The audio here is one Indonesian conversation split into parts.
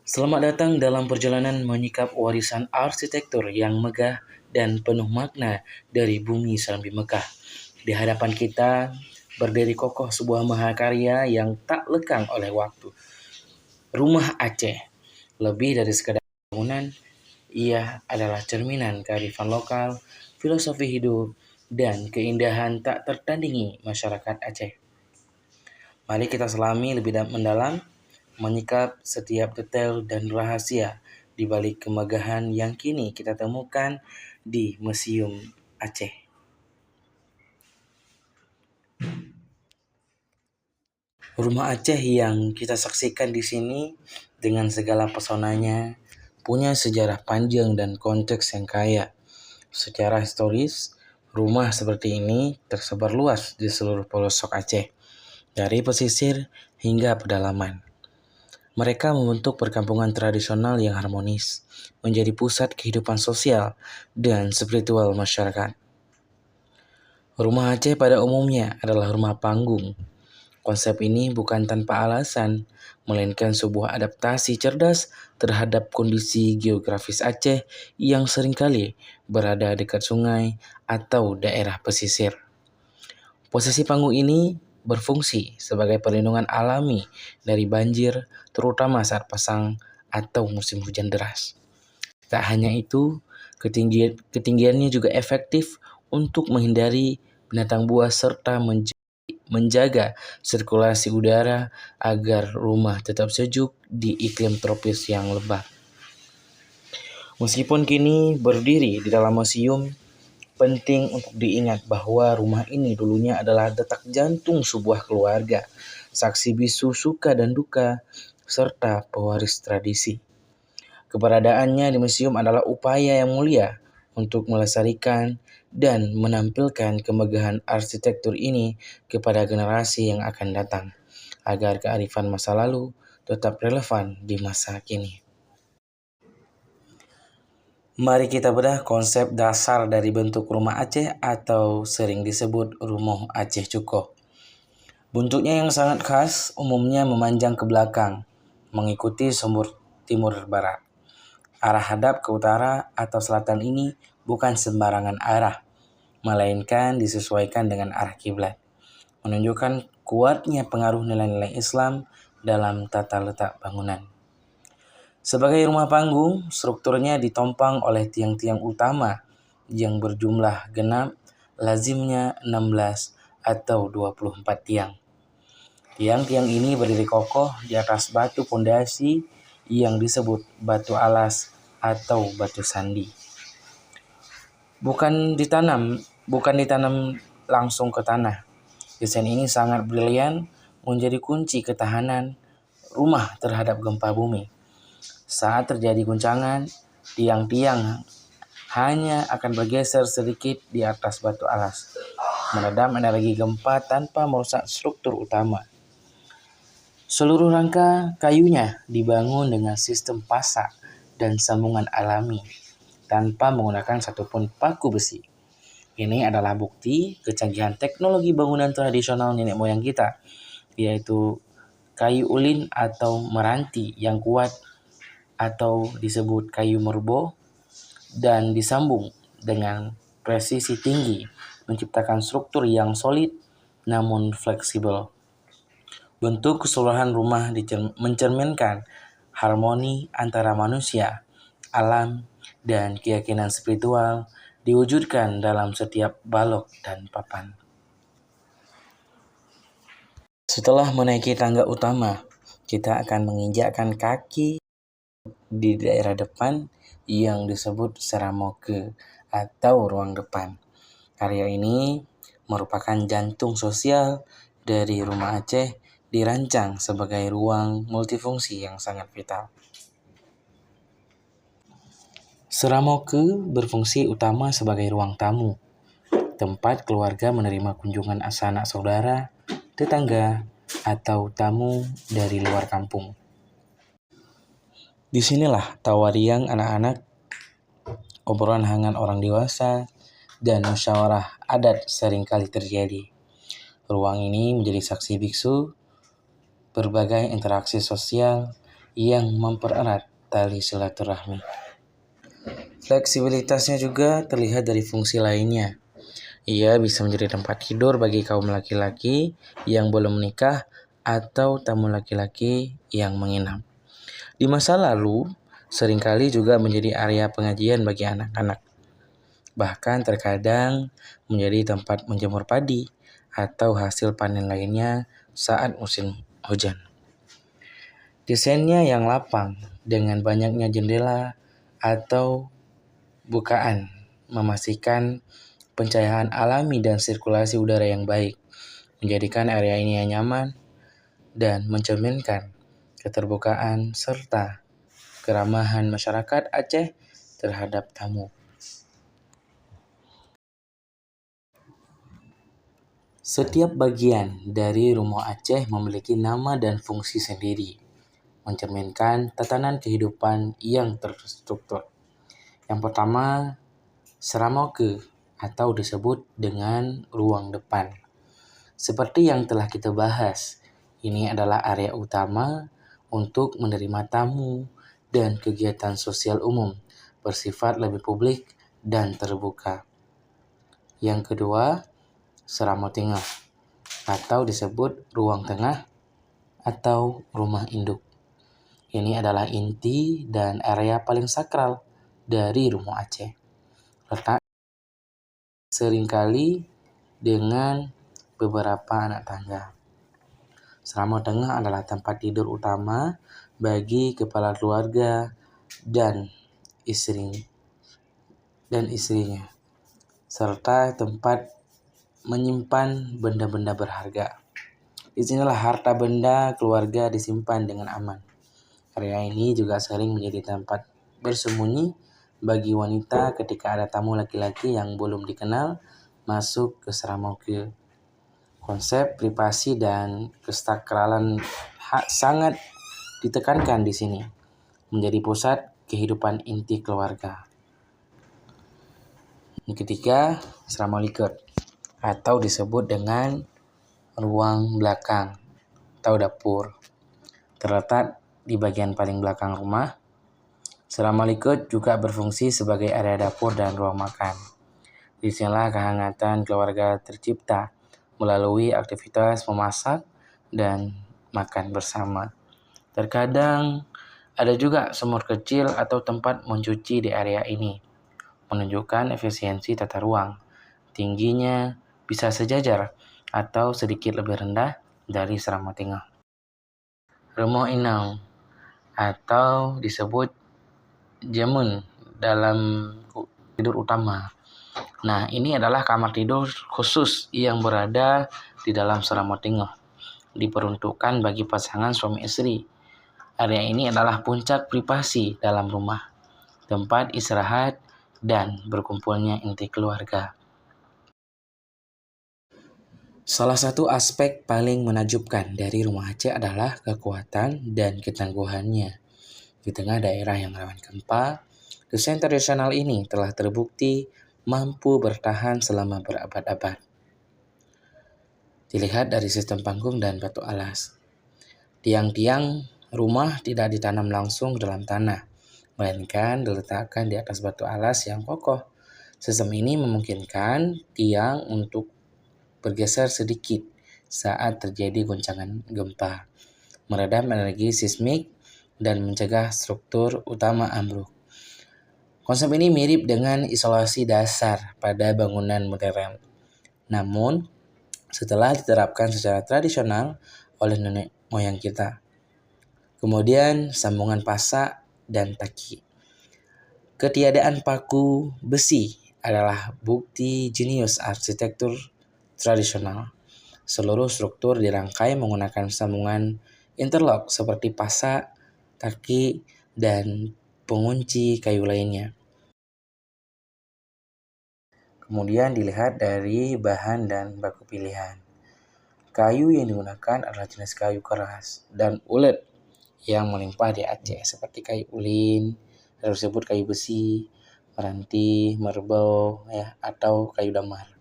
Selamat datang dalam perjalanan menyikap warisan arsitektur yang megah dan penuh makna dari bumi sampai Mekah. Di hadapan kita berdiri kokoh sebuah mahakarya yang tak lekang oleh waktu. Rumah Aceh, lebih dari sekadar bangunan, ia adalah cerminan kearifan lokal, filosofi hidup, dan keindahan tak tertandingi masyarakat Aceh. Mari kita selami lebih mendalam, menyikap setiap detail dan rahasia di balik kemegahan yang kini kita temukan di Museum Aceh. Rumah Aceh yang kita saksikan di sini dengan segala pesonanya punya sejarah panjang dan konteks yang kaya. Secara historis, rumah seperti ini tersebar luas di seluruh pelosok Aceh, dari pesisir hingga pedalaman. Mereka membentuk perkampungan tradisional yang harmonis, menjadi pusat kehidupan sosial dan spiritual masyarakat. Rumah Aceh pada umumnya adalah rumah panggung. Konsep ini bukan tanpa alasan, melainkan sebuah adaptasi cerdas terhadap kondisi geografis Aceh yang seringkali berada dekat sungai atau daerah pesisir. Posisi panggung ini berfungsi sebagai perlindungan alami dari banjir, terutama saat pasang atau musim hujan deras. Tak hanya itu, ketinggiannya juga efektif untuk menghindari binatang buas serta menjaga sirkulasi udara agar rumah tetap sejuk di iklim tropis yang lebat. Meskipun kini berdiri di dalam museum, penting untuk diingat bahwa rumah ini dulunya adalah detak jantung sebuah keluarga, saksi bisu suka dan duka, serta pewaris tradisi. Keberadaannya di museum adalah upaya yang mulia untuk melestarikan dan menampilkan kemegahan arsitektur ini kepada generasi yang akan datang, agar kearifan masa lalu tetap relevan di masa kini. Mari kita bedah konsep dasar dari bentuk rumah Aceh atau sering disebut rumah Aceh Cuko. Bentuknya yang sangat khas umumnya memanjang ke belakang, mengikuti sumber timur-barat. Arah hadap ke utara atau selatan ini bukan sembarangan arah, melainkan disesuaikan dengan arah kiblat, menunjukkan kuatnya pengaruh nilai-nilai Islam dalam tata letak bangunan. Sebagai rumah panggung, strukturnya ditopang oleh tiang-tiang utama yang berjumlah genap, lazimnya 16 atau 24 tiang. Tiang-tiang ini berdiri kokoh di atas batu pondasi yang disebut batu alas atau batu sandi. Bukan ditanam langsung ke tanah. Desain ini sangat brilian, menjadi kunci ketahanan rumah terhadap gempa bumi. Saat terjadi guncangan, tiang-tiang hanya akan bergeser sedikit di atas batu alas, meredam energi gempa tanpa merusak struktur utama. Seluruh rangka kayunya dibangun dengan sistem pasak dan sambungan alami, tanpa menggunakan satupun paku besi. Ini adalah bukti kecanggihan teknologi bangunan tradisional nenek moyang kita, yaitu kayu ulin atau meranti yang kuat atau disebut kayu merbo dan disambung dengan presisi tinggi, menciptakan struktur yang solid namun fleksibel. Bentuk keseluruhan rumah mencerminkan harmoni antara manusia, alam, dan keyakinan spiritual diwujudkan dalam setiap balok dan papan. Setelah menaiki tangga utama, kita akan menginjakkan kaki di daerah depan yang disebut seramoke atau ruang depan. Area ini merupakan jantung sosial dari rumah Aceh, dirancang sebagai ruang multifungsi yang sangat vital. Seramoke berfungsi utama sebagai ruang tamu, tempat keluarga menerima kunjungan sanak saudara, tetangga, atau tamu dari luar kampung. Disinilah tawa riang anak-anak, obrolan hangat orang dewasa, dan musyawarah adat seringkali terjadi. Ruang ini menjadi saksi biksu berbagai interaksi sosial yang mempererat tali silaturahmi. Fleksibilitasnya juga terlihat dari fungsi lainnya. Ia bisa menjadi tempat tidur bagi kaum laki-laki yang belum menikah atau tamu laki-laki yang menginap. Di masa lalu, seringkali juga menjadi area pengajian bagi anak-anak. Bahkan terkadang menjadi tempat menjemur padi atau hasil panen lainnya saat musim hujan. Desainnya yang lapang dengan banyaknya jendela atau bukaan memastikan pencahayaan alami dan sirkulasi udara yang baik, menjadikan area ini nyaman dan mencerminkan keterbukaan serta keramahan masyarakat Aceh terhadap tamu. Setiap bagian dari rumah Aceh memiliki nama dan fungsi sendiri, mencerminkan tatanan kehidupan yang terstruktur. Yang pertama, Seramauke atau disebut dengan ruang depan. Seperti yang telah kita bahas, ini adalah area utama untuk menerima tamu dan kegiatan sosial umum, bersifat lebih publik dan terbuka. Yang kedua, Seramau Tengah atau disebut ruang tengah atau rumah induk. Ini adalah inti dan area paling sakral dari rumah Aceh. Letak seringkali dengan beberapa anak tangga. Seramau Tengah adalah tempat tidur utama bagi kepala keluarga dan istrinya, serta tempat menyimpan benda-benda berharga. Disinilah harta benda keluarga disimpan dengan aman. Area ini juga sering menjadi tempat bersembunyi bagi wanita ketika ada tamu laki-laki yang belum dikenal masuk ke Seramauke. Konsep privasi dan kesakralan sangat ditekankan di sini, menjadi pusat kehidupan inti keluarga. Yang ketiga, Seramau Liket atau disebut dengan ruang belakang atau dapur. Terletak di bagian paling belakang rumah, Seramau Liket juga berfungsi sebagai area dapur dan ruang makan. Di sinilah kehangatan keluarga tercipta melalui aktivitas memasak dan makan bersama. Terkadang ada juga sumur kecil atau tempat mencuci di area ini, menunjukkan efisiensi tata ruang. Tingginya bisa sejajar atau sedikit lebih rendah dari Seramau Tengah. Rumah Inau atau disebut Jemun dalam tidur utama. Nah, ini adalah kamar tidur khusus yang berada di dalam Seramau Tengah, diperuntukkan bagi pasangan suami istri. Area ini adalah puncak privasi dalam rumah, tempat istirahat dan berkumpulnya inti keluarga. Salah satu aspek paling menakjubkan dari rumah Aceh adalah kekuatan dan ketangguhannya. Di tengah daerah yang rawan gempa, desain tradisional ini telah terbukti mampu bertahan selama berabad-abad. Dilihat dari sistem panggung dan batu alas. Tiang-tiang rumah tidak ditanam langsung dalam tanah, melainkan diletakkan di atas batu alas yang kokoh. Sistem ini memungkinkan tiang untuk bergeser sedikit saat terjadi goncangan gempa, meredam energi seismik, dan mencegah struktur utama ambruk. Konsep ini mirip dengan isolasi dasar pada bangunan modern. Namun, setelah diterapkan secara tradisional oleh nenek moyang kita. Kemudian, sambungan pasak dan taki. Ketiadaan paku besi adalah bukti jenius arsitektur tradisional. Seluruh struktur dirangkai menggunakan sambungan interlock seperti pasak, taki, dan pengunci kayu lainnya. Kemudian dilihat dari bahan dan baku pilihan. Kayu yang digunakan adalah jenis kayu keras dan ulet yang melimpah di Aceh seperti kayu ulin, disebut kayu besi, meranti, merbau, atau kayu damar.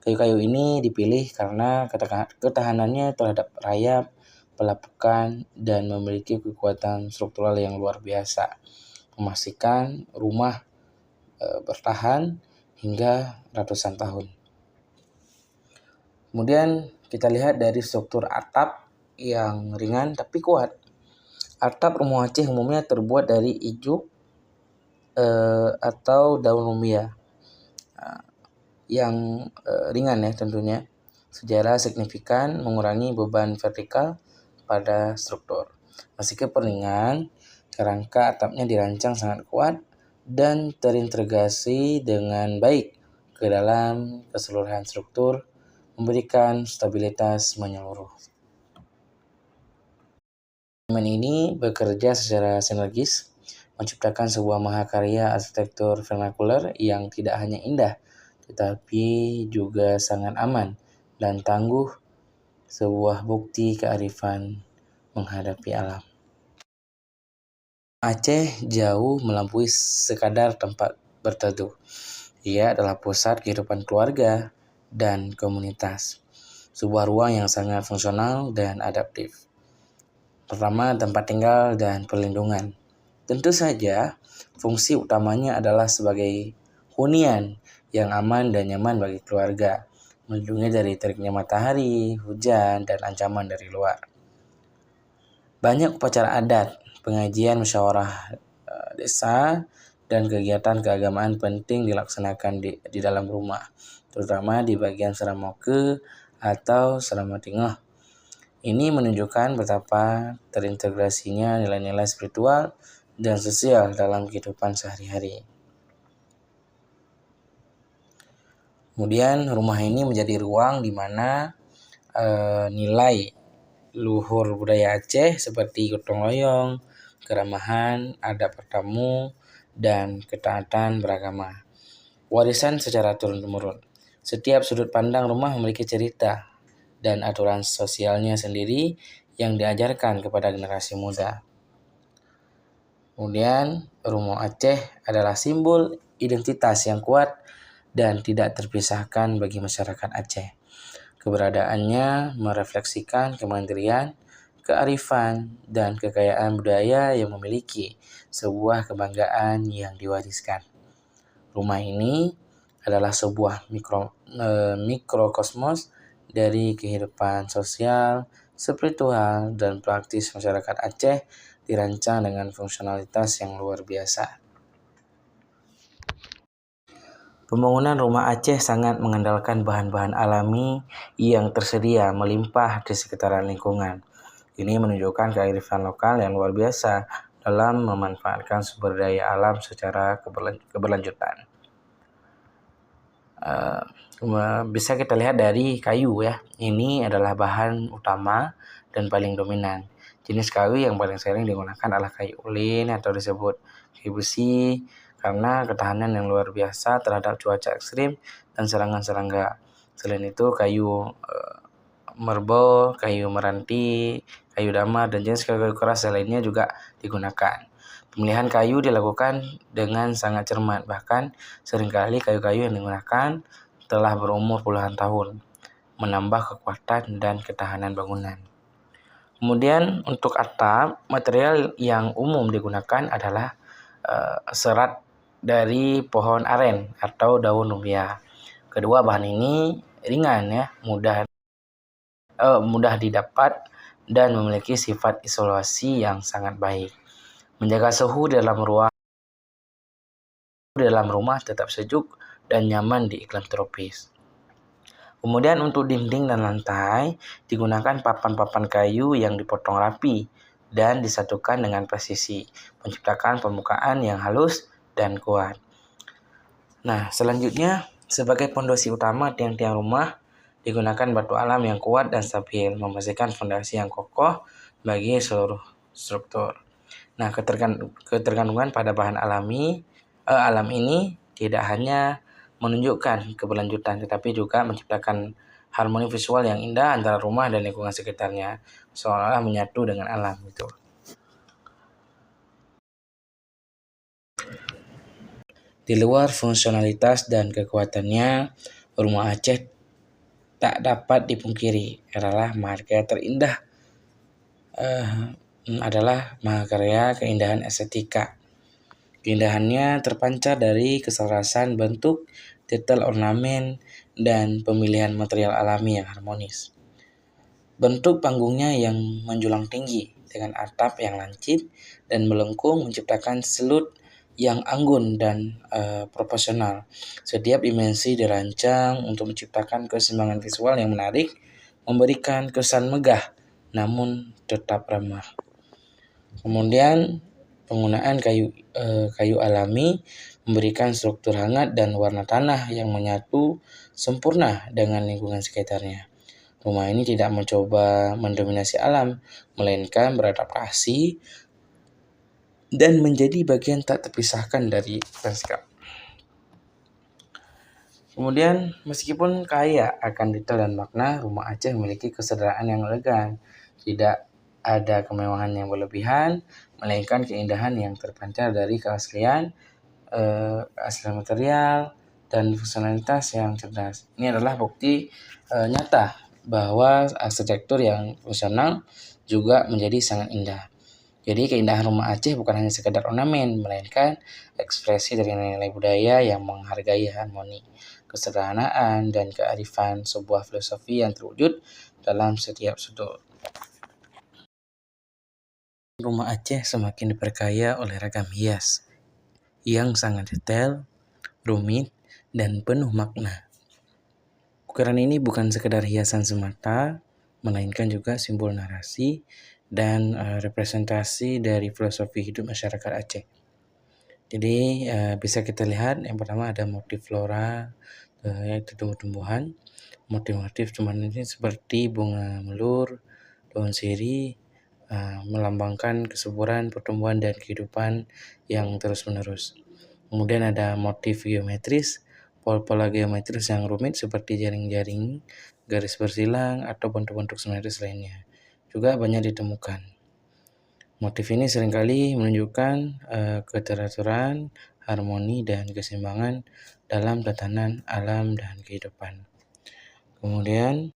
Kayu-kayu ini dipilih karena ketahanannya terhadap rayap, pelapukan, dan memiliki kekuatan struktural yang luar biasa, memastikan rumah bertahan hingga ratusan tahun. Kemudian kita lihat dari struktur atap yang ringan tapi kuat. Atap rumah Aceh umumnya terbuat dari ijuk atau daun lumbia yang ringan ya tentunya, secara signifikan mengurangi beban vertikal pada struktur. Meski ringan, kerangka atapnya dirancang sangat kuat dan terintegrasi dengan baik ke dalam keseluruhan struktur, memberikan stabilitas menyeluruh. Elemen ini bekerja secara sinergis, menciptakan sebuah mahakarya arsitektur vernakular yang tidak hanya indah, tetapi juga sangat aman dan tangguh, sebuah bukti kearifan menghadapi alam. Aceh jauh melampaui sekadar tempat berteduh. Ia adalah pusat kehidupan keluarga dan komunitas, sebuah ruang yang sangat fungsional dan adaptif. Pertama, tempat tinggal dan perlindungan. Tentu saja, fungsi utamanya adalah sebagai hunian yang aman dan nyaman bagi keluarga, melindungi dari teriknya matahari, hujan, dan ancaman dari luar. Banyak upacara adat, pengajian musyawarah desa, dan kegiatan keagamaan penting dilaksanakan di dalam rumah, terutama di bagian Seramoke atau Seramotingah. Ini menunjukkan betapa terintegrasinya nilai-nilai spiritual dan sosial dalam kehidupan sehari-hari. Kemudian rumah ini menjadi ruang di mana nilai luhur budaya Aceh seperti gotong royong, keramahan, adab bertamu, dan ketaatan beragama. Warisan secara turun-temurun. Setiap sudut pandang rumah memiliki cerita dan aturan sosialnya sendiri yang diajarkan kepada generasi muda. Kemudian, rumah Aceh adalah simbol identitas yang kuat dan tidak terpisahkan bagi masyarakat Aceh. Keberadaannya merefleksikan kemandirian, kearifan, dan kekayaan budaya yang memiliki sebuah kebanggaan yang diwariskan. Rumah ini adalah sebuah mikrokosmos dari kehidupan sosial, spiritual, dan praktis masyarakat Aceh, dirancang dengan fungsionalitas yang luar biasa. Pembangunan rumah Aceh sangat mengandalkan bahan-bahan alami yang tersedia melimpah di sekitaran lingkungan. Ini menunjukkan kearifan lokal yang luar biasa dalam memanfaatkan sumber daya alam secara keberlanjutan. Bisa kita lihat dari kayu ya. Ini adalah bahan utama dan paling dominan. Jenis kayu yang paling sering digunakan adalah kayu ulin atau disebut kayu besi karena ketahanan yang luar biasa terhadap cuaca ekstrim dan serangan serangga. Selain itu kayu merbau, kayu meranti, kayu damar, dan jenis kayu keras lainnya juga digunakan. Pemilihan kayu dilakukan dengan sangat cermat, bahkan seringkali kayu-kayu yang digunakan telah berumur puluhan tahun, menambah kekuatan dan ketahanan bangunan. Kemudian untuk atap, material yang umum digunakan adalah serat dari pohon aren atau daun lumbia. Kedua bahan ini ringan ya, mudah didapat dan memiliki sifat isolasi yang sangat baik. Menjaga suhu dalam rumah tetap sejuk dan nyaman di iklim tropis. Kemudian untuk dinding dan lantai digunakan papan-papan kayu yang dipotong rapi dan disatukan dengan presisi, menciptakan permukaan yang halus dan kuat. Nah, selanjutnya sebagai pondasi utama tiang-tiang rumah digunakan batu alam yang kuat dan stabil, memastikan fondasi yang kokoh bagi seluruh struktur. Nah, ketergantungan pada bahan alam ini tidak hanya menunjukkan keberlanjutan, tetapi juga menciptakan harmoni visual yang indah antara rumah dan lingkungan sekitarnya, seolah-olah menyatu dengan alam itu. Di luar fungsionalitas dan kekuatannya, rumah Aceh tak dapat dipungkiri adalah marga terindah adalah mahakarya keindahan estetika. Keindahannya terpancar dari keselarasan bentuk, detail ornamen, dan pemilihan material alami yang harmonis. Bentuk panggungnya yang menjulang tinggi dengan atap yang lancip dan melengkung menciptakan selut yang anggun dan proporsional. Setiap dimensi dirancang untuk menciptakan keseimbangan visual yang menarik, memberikan kesan megah namun tetap ramah. Kemudian penggunaan kayu alami memberikan struktur hangat dan warna tanah yang menyatu sempurna dengan lingkungan sekitarnya. Rumah ini tidak mencoba mendominasi alam, melainkan beradaptasi dan menjadi bagian tak terpisahkan dari lanskap. Kemudian, meskipun kaya akan detail dan makna, rumah Aceh memiliki kesederhanaan yang elegan. Tidak ada kemewahan yang berlebihan, melainkan keindahan yang terpancar dari keaslian material, dan fungsionalitas yang cerdas. Ini adalah bukti nyata bahwa arsitektur yang fungsional juga menjadi sangat indah. Jadi keindahan rumah Aceh bukan hanya sekedar ornamen, melainkan ekspresi dari nilai-nilai budaya yang menghargai harmoni, kesederhanaan, dan kearifan sebuah filosofi yang terwujud dalam setiap sudut. Rumah Aceh semakin diperkaya oleh ragam hias yang sangat detail, rumit, dan penuh makna. Ukiran ini bukan sekedar hiasan semata, melainkan juga simbol narasi dan representasi dari filosofi hidup masyarakat Aceh. Jadi bisa kita lihat yang pertama ada motif flora, yaitu tumbuh-tumbuhan. Motif-motif tumbuhan ini seperti bunga melur, daun sirih, melambangkan kesuburan, pertumbuhan, dan kehidupan yang terus-menerus. Kemudian ada motif geometris, pola geometris yang rumit seperti jaring-jaring, garis bersilang, atau bentuk-bentuk simetris lainnya. Juga banyak ditemukan. Motif ini seringkali menunjukkan keteraturan, harmoni, dan keseimbangan dalam tatanan alam dan kehidupan. Kemudian,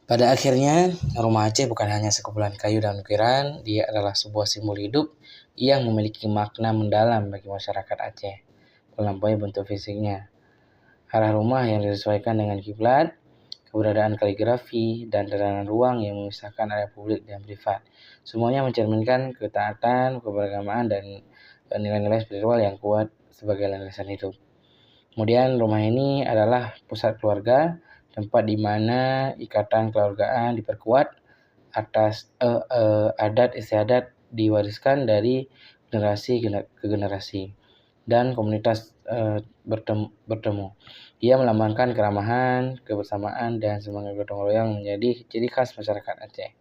pada akhirnya, rumah Aceh bukan hanya sekumpulan kayu dan ukiran, dia adalah sebuah simbol hidup yang memiliki makna mendalam bagi masyarakat Aceh, melampaui bentuk fisiknya. Arah rumah yang disesuaikan dengan kiblat, keberadaan kaligrafi, dan tatanan ruang yang memisahkan area publik dan privat. Semuanya mencerminkan ketaatan, keberagaman, dan nilai-nilai spiritual yang kuat sebagai landasan hidup. Kemudian rumah ini adalah pusat keluarga, tempat di mana ikatan keluargaan diperkuat atas adat istiadat diwariskan dari generasi ke generasi, dan komunitas bertemu. Ia melambangkan keramahan, kebersamaan, dan semangat gotong royong menjadi ciri khas masyarakat Aceh.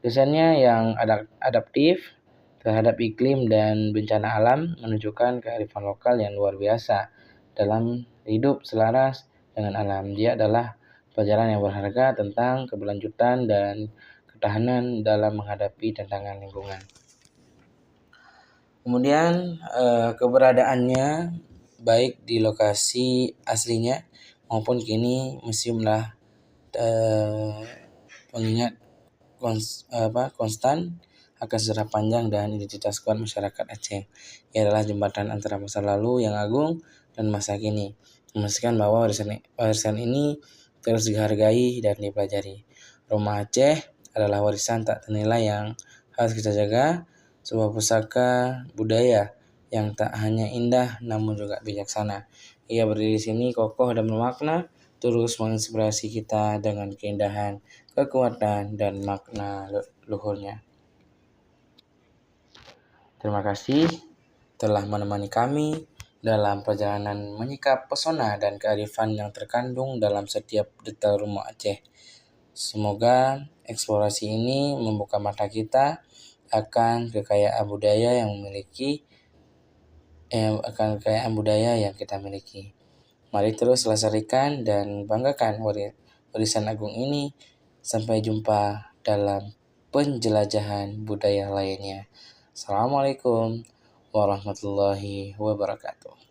Desainnya yang adaptif terhadap iklim dan bencana alam menunjukkan kearifan lokal yang luar biasa dalam hidup selaras dengan alam. Dia adalah pelajaran yang berharga tentang keberlanjutan dan ketahanan dalam menghadapi tantangan lingkungan. Kemudian keberadaannya baik di lokasi aslinya maupun kini museumlah pengingat konstan akan sejarah panjang dan identitas kuat masyarakat Aceh. Ia adalah jembatan antara masa lalu yang agung dan masa kini, memastikan bahwa warisan ini terus dihargai dan dipelajari. Rumah Aceh adalah warisan tak ternilai yang harus kita jaga, sebuah pusaka budaya yang tak hanya indah namun juga bijaksana. Ia berdiri di sini kokoh dan bermakna, terus menginspirasi kita dengan keindahan, kekuatan, dan makna luhurnya. Terima kasih telah menemani kami dalam perjalanan menyikap pesona dan kearifan yang terkandung dalam setiap detail rumah Aceh. Semoga eksplorasi ini membuka mata kita akan kekayaan budaya yang kita miliki. Mari terus lestarikan dan banggakan warisan agung ini. Sampai jumpa dalam penjelajahan budaya lainnya. Assalamualaikum warahmatullahi wabarakatuh.